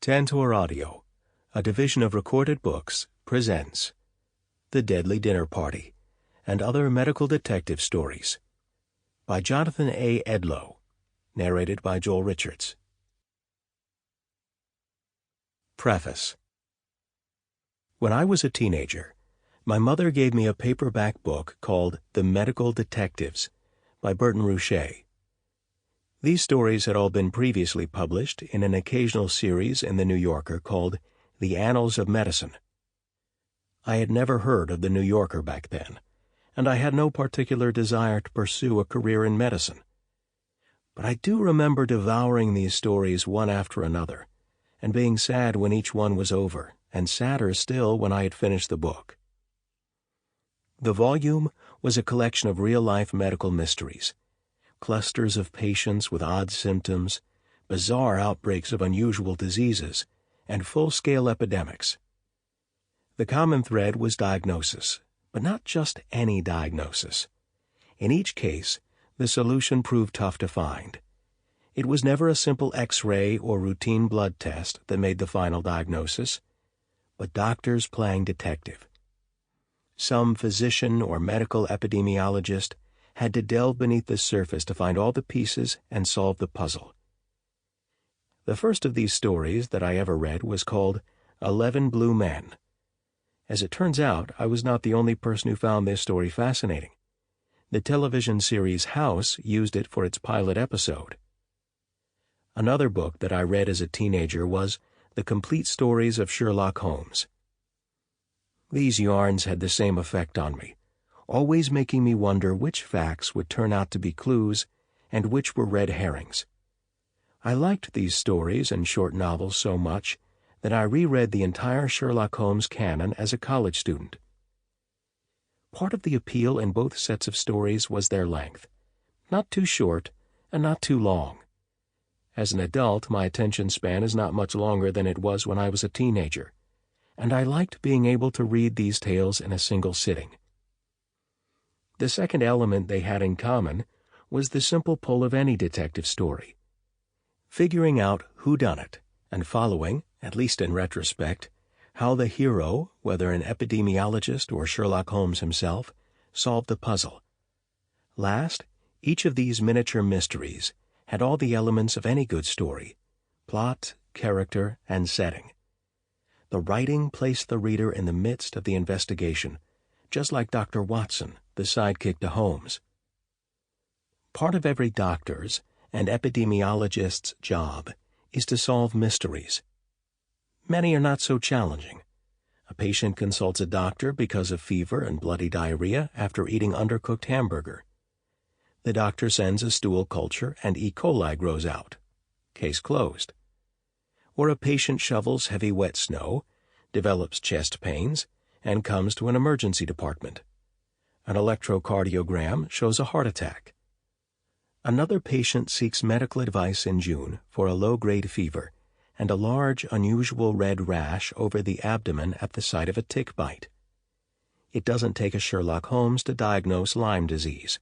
Tantor Audio, a division of Recorded Books, presents The Deadly Dinner Party and Other Medical Detective Stories by Jonathan A. Edlow, narrated by Joel Richards. Preface. When I was a teenager, my mother gave me a paperback book called The Medical Detectives by Berton Roueche. These stories had all been previously published in an occasional series in The New Yorker called The Annals of Medicine. I had never heard of The New Yorker back then, and I had no particular desire to pursue a career in medicine. But I do remember devouring these stories one after another, and being sad when each one was over, and sadder still when I had finished the book. The volume was a collection of real-life medical mysteries, clusters of patients with odd symptoms, bizarre outbreaks of unusual diseases, and full-scale epidemics. The common thread was diagnosis, but not just any diagnosis. In each case, the solution proved tough to find. It was never a simple X-ray or routine blood test that made the final diagnosis, but doctors playing detective. Some physician or medical epidemiologist had to delve beneath the surface to find all the pieces and solve the puzzle. The first of these stories that I ever read was called 11 Blue Men. As it turns out, I was not the only person who found this story fascinating. The television series House used it for its pilot episode. Another book that I read as a teenager was The Complete Stories of Sherlock Holmes. These yarns had the same effect on me, always making me wonder which facts would turn out to be clues and which were red herrings. I liked these stories and short novels so much that I reread the entire Sherlock Holmes canon as a college student. Part of the appeal in both sets of stories was their length, not too short and not too long. As an adult, my attention span is not much longer than it was when I was a teenager, and I liked being able to read these tales in a single sitting. The second element they had in common was the simple pull of any detective story. Figuring out who done it, and following, at least in retrospect, how the hero, whether an epidemiologist or Sherlock Holmes himself, solved the puzzle. Last, each of these miniature mysteries had all the elements of any good story: plot, character, and setting. The writing placed the reader in the midst of the investigation, just like Dr. Watson, the sidekick to Holmes. Part of every doctor's and epidemiologist's job is to solve mysteries. Many are not so challenging. A patient consults a doctor because of fever and bloody diarrhea after eating undercooked hamburger. The doctor sends a stool culture and E. coli grows out. Case closed. Or a patient shovels heavy wet snow, develops chest pains, and comes to an emergency department. An electrocardiogram shows a heart attack. Another patient seeks medical advice in June for a low-grade fever and a large, unusual red rash over the abdomen at the site of a tick bite. It doesn't take a Sherlock Holmes to diagnose Lyme disease.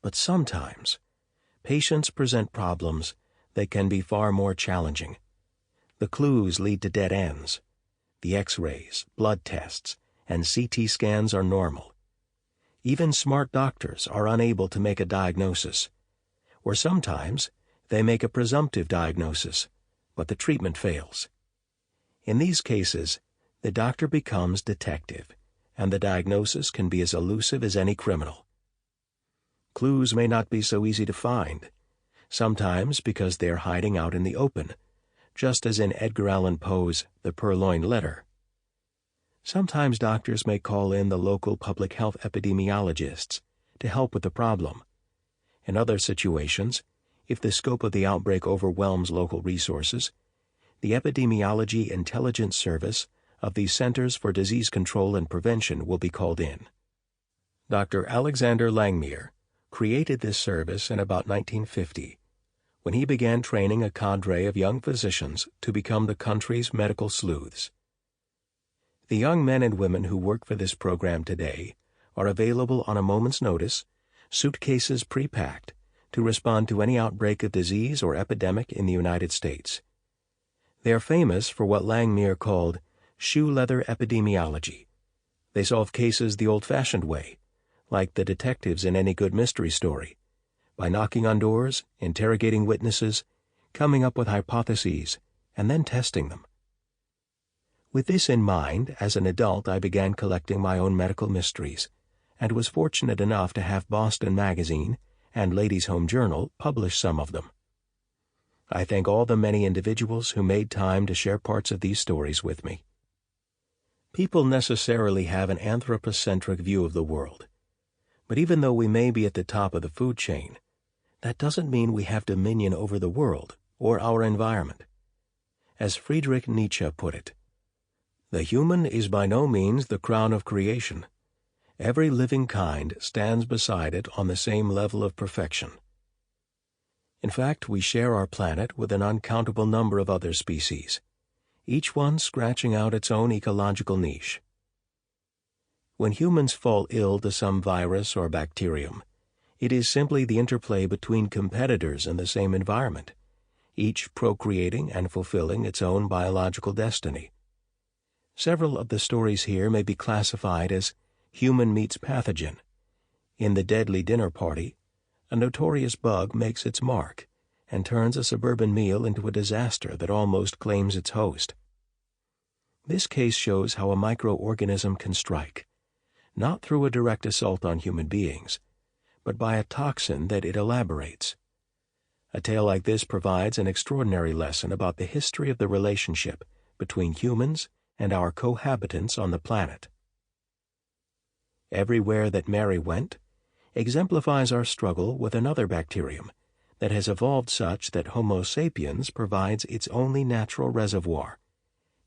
But sometimes, patients present problems that can be far more challenging. The clues lead to dead ends. The X-rays, blood tests, and CT scans are normal. Even smart doctors are unable to make a diagnosis, or sometimes they make a presumptive diagnosis, but the treatment fails. In these cases, the doctor becomes detective, and the diagnosis can be as elusive as any criminal. Clues may not be so easy to find, sometimes because they are hiding out in the open, just as in Edgar Allan Poe's The Purloined Letter. Sometimes doctors may call in the local public health epidemiologists to help with the problem. In other situations, if the scope of the outbreak overwhelms local resources, the Epidemiology Intelligence Service of the Centers for Disease Control and Prevention will be called in. Dr. Alexander Langmuir created this service in about 1950, when he began training a cadre of young physicians to become the country's medical sleuths. The young men and women who work for this program today are available on a moment's notice, suitcases pre-packed, to respond to any outbreak of disease or epidemic in the United States. They are famous for what Langmuir called shoe leather epidemiology. They solve cases the old-fashioned way, like the detectives in any good mystery story, by knocking on doors, interrogating witnesses, coming up with hypotheses, and then testing them. With this in mind, as an adult I began collecting my own medical mysteries, and was fortunate enough to have Boston Magazine and Ladies' Home Journal publish some of them. I thank all the many individuals who made time to share parts of these stories with me. People necessarily have an anthropocentric view of the world, but even though we may be at the top of the food chain, that doesn't mean we have dominion over the world or our environment. As Friedrich Nietzsche put it, "The human is by no means the crown of creation. Every living kind stands beside it on the same level of perfection." In fact, we share our planet with an uncountable number of other species, each one scratching out its own ecological niche. When humans fall ill to some virus or bacterium, it is simply the interplay between competitors in the same environment, each procreating and fulfilling its own biological destiny. Several of the stories here may be classified as human meets pathogen. In The Deadly Dinner Party, a notorious bug makes its mark and turns a suburban meal into a disaster that almost claims its host. This case shows how a microorganism can strike, not through a direct assault on human beings, but by a toxin that it elaborates. A tale like this provides an extraordinary lesson about the history of the relationship between humans and our cohabitants on the planet. Everywhere That Mary Went exemplifies our struggle with another bacterium that has evolved such that Homo sapiens provides its only natural reservoir,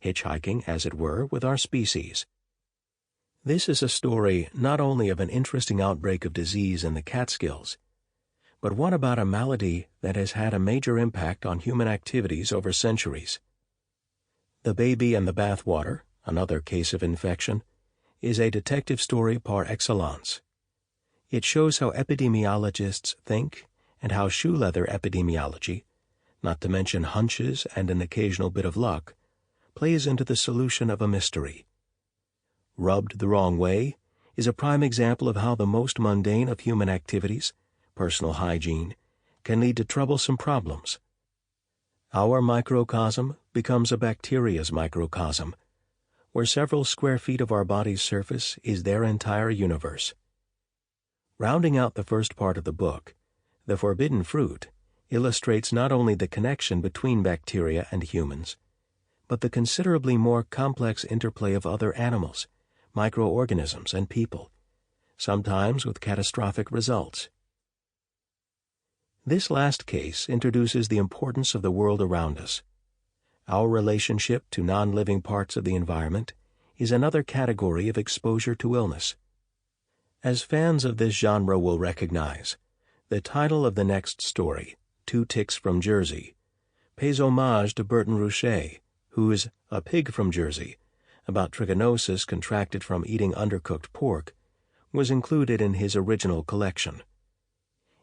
hitchhiking, as it were, with our species. This is a story not only of an interesting outbreak of disease in the Catskills, but one about a malady that has had a major impact on human activities over centuries. The Baby and the Bathwater, another case of infection, is a detective story par excellence. It shows how epidemiologists think and how shoe leather epidemiology, not to mention hunches and an occasional bit of luck, plays into the solution of a mystery. Rubbed the Wrong Way is a prime example of how the most mundane of human activities, personal hygiene, can lead to troublesome problems. Our microcosm becomes a bacteria's microcosm, where several square feet of our body's surface is their entire universe. Rounding out the first part of the book, The Forbidden Fruit illustrates not only the connection between bacteria and humans, but the considerably more complex interplay of other animals, microorganisms, and people, sometimes with catastrophic results. This last case introduces the importance of the world around us. Our relationship to non-living parts of the environment is another category of exposure to illness. As fans of this genre will recognize, the title of the next story, Two Ticks from Jersey, pays homage to Berton Roueche, whose A Pig from Jersey, about trichinosis contracted from eating undercooked pork, was included in his original collection.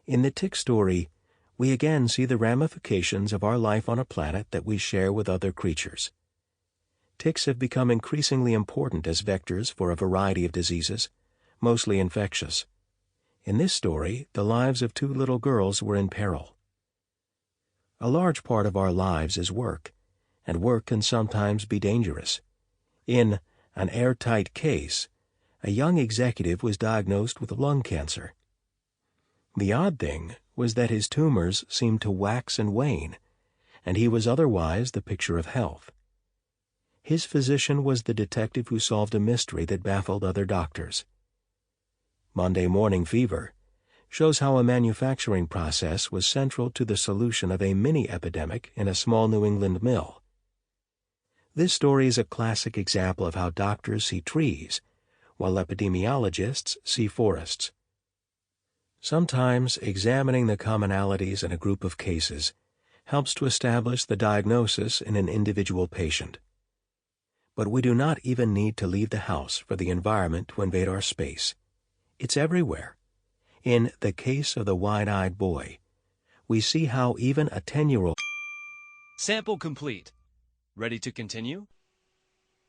In the tick story, we again see the ramifications of our life on a planet that we share with other creatures. Ticks have become increasingly important as vectors for a variety of diseases, mostly infectious. In this story, the lives of two little girls were in peril. A large part of our lives is work, and work can sometimes be dangerous. In An Airtight Case, a young executive was diagnosed with lung cancer. The odd thing was that his tumors seemed to wax and wane, and he was otherwise the picture of health. His physician was the detective who solved a mystery that baffled other doctors. Monday Morning Fever shows how a manufacturing process was central to the solution of a mini-epidemic in a small New England mill. This story is a classic example of how doctors see trees, while epidemiologists see forests. Sometimes examining the commonalities in a group of cases helps to establish the diagnosis in an individual patient. But we do not even need to leave the house for the environment to invade our space. It's everywhere. In The Case of the Wide-Eyed Boy, we see how even a 10-year-old... Sample complete. Ready to continue?